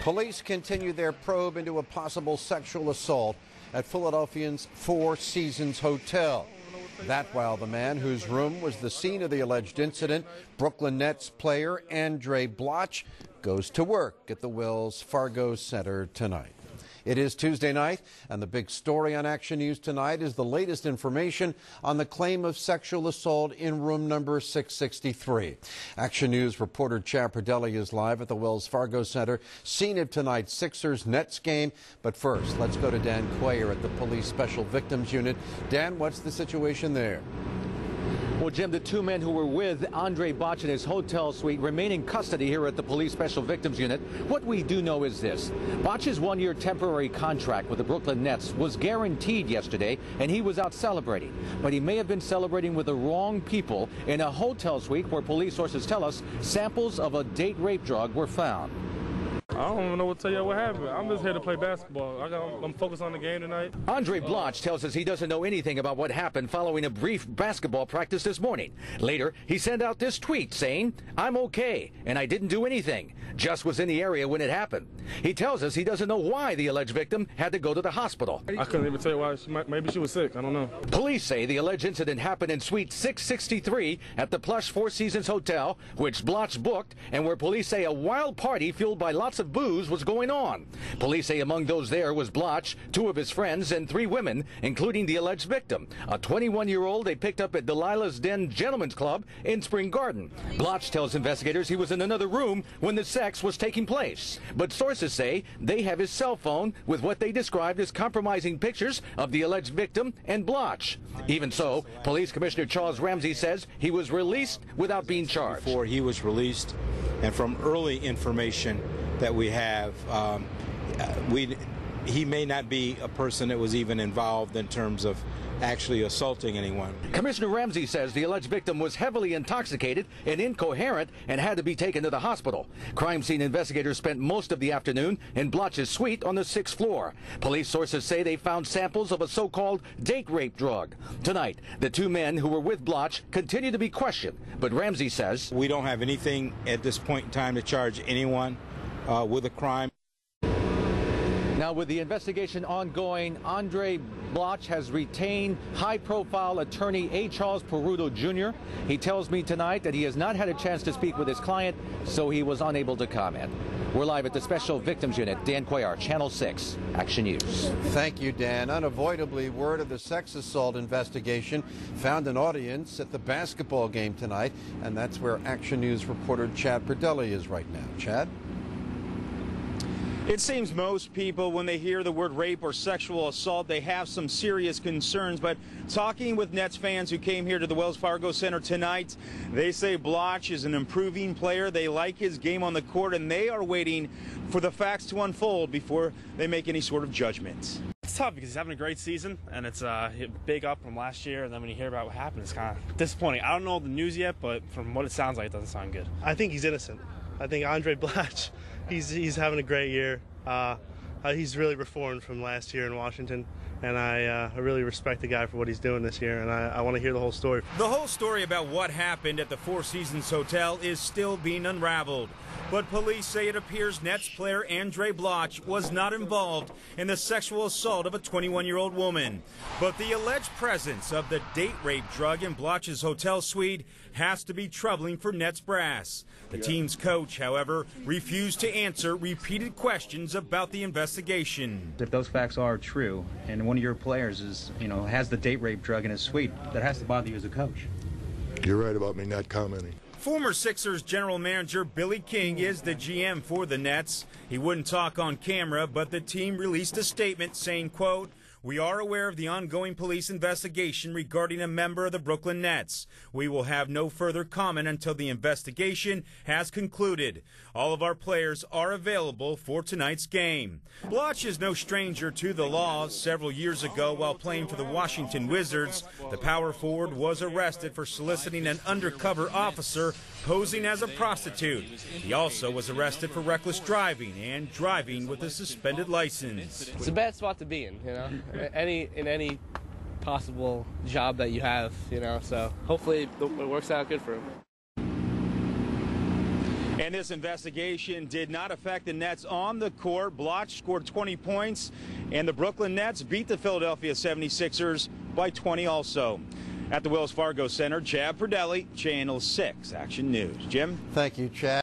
Police continue their probe into a possible sexual assault at Philadelphia's Four Seasons Hotel. That while the man whose room was the scene of the alleged incident, Brooklyn Nets player Andray Blatche, goes to work at the Wells Fargo Center tonight. It is Tuesday night, and the big story on Action News tonight is the latest information on the claim of sexual assault in room number 663. Action News reporter Chad Pradelli is live at the Wells Fargo Center, scene of tonight's Sixers-Nets game. But first, let's go to Dan Quayer at the Police Special Victims Unit. Dan, what's the situation there? Well, Jim, the two men who were with Andray Blatche in his hotel suite remain in custody here at the Police Special Victims Unit. What we do know is this. Blatche's one-year temporary contract with the Brooklyn Nets was guaranteed yesterday, and he was out celebrating. But he may have been celebrating with the wrong people in a hotel suite where police sources tell us samples of a date rape drug were found. I don't even know what to tell you what happened. I'm just here to play basketball. I'm focused on the game tonight. Andray Blatche tells us he doesn't know anything about what happened following a brief basketball practice this morning. Later, he sent out this tweet saying, "I'm okay, and I didn't do anything. Just was in the area when it happened." He tells us he doesn't know why the alleged victim had to go to the hospital. I couldn't even tell you why. Maybe she was sick. I don't know. Police say the alleged incident happened in Suite 663 at the plush Four Seasons Hotel, which Blatche booked, and where police say a wild party fueled by lots of booze was going on. Police say among those there was Blatche, two of his friends, and three women, including the alleged victim, a 21-year-old they picked up at Delilah's Den Gentlemen's Club in Spring Garden. Blatche tells investigators he was in another room when the sex was taking place. But sources say they have his cell phone with what they described as compromising pictures of the alleged victim and Blatche. Even so, Police Commissioner Charles Ramsey says he was released without being charged. Before he was released, and from early information that we have, he may not be a person that was even involved in terms of actually assaulting anyone. Commissioner Ramsey says the alleged victim was heavily intoxicated and incoherent and had to be taken to the hospital. Crime scene investigators spent most of the afternoon in Blatche's suite on the 6th floor. Police sources say they found samples of a so-called date rape drug. Tonight, the two men who were with Blatche continue to be questioned, but Ramsey says we don't have anything at this point in time to charge anyone with a crime. Now, with the investigation ongoing, Andray Blatche has retained high-profile attorney A. Charles Peruto, Jr. He tells me tonight that he has not had a chance to speak with his client, so he was unable to comment. We're live at the Special Victims Unit. Dan Quayer, Channel 6, Action News. Thank you, Dan. Unavoidably, word of the sex assault investigation found an audience at the basketball game tonight, and that's where Action News reporter Chad Pradelli is right now. Chad? It seems most people, when they hear the word rape or sexual assault, they have some serious concerns. But talking with Nets fans who came here to the Wells Fargo Center tonight, they say Blatche is an improving player. They like his game on the court, and they are waiting for the facts to unfold before they make any sort of judgment. It's tough because he's having a great season, and it's a big up from last year. And then when you hear about what happened, it's kind of disappointing. I don't know the news yet, but from what it sounds like, it doesn't sound good. I think he's innocent. I think Andray Blatche, he's having a great year. He's really reformed from last year in Washington, and I really respect the guy for what he's doing this year, and I want to hear the whole story. The whole story about what happened at the Four Seasons Hotel is still being unraveled. But police say it appears Nets player Andray Blatche was not involved in the sexual assault of a 21-year-old woman. But the alleged presence of the date rape drug in Blatche's hotel suite has to be troubling for Nets brass. The team's coach, however, refused to answer repeated questions about the investigation. If those facts are true, and one of your players has the date rape drug in his suite, that has to bother you as a coach. You're right about me not commenting. Former Sixers general manager Billy King is the GM for the Nets. He wouldn't talk on camera, but the team released a statement saying, quote, "We are aware of the ongoing police investigation regarding a member of the Brooklyn Nets. We will have no further comment until the investigation has concluded. All of our players are available for tonight's game." Blatche is no stranger to the law. Several years ago, while playing for the Washington Wizards, the power forward was arrested for soliciting an undercover officer posing as a prostitute. He also was arrested for reckless driving and driving with a suspended license. It's a bad spot to be in, in any possible job that you have, so hopefully it works out good for him. And this investigation did not affect the Nets on the court. Blatche scored 20 points, and the Brooklyn Nets beat the Philadelphia 76ers by 20 also. At the Wells Fargo Center, Chad Perdelli, Channel 6 Action News. Jim? Thank you, Chad.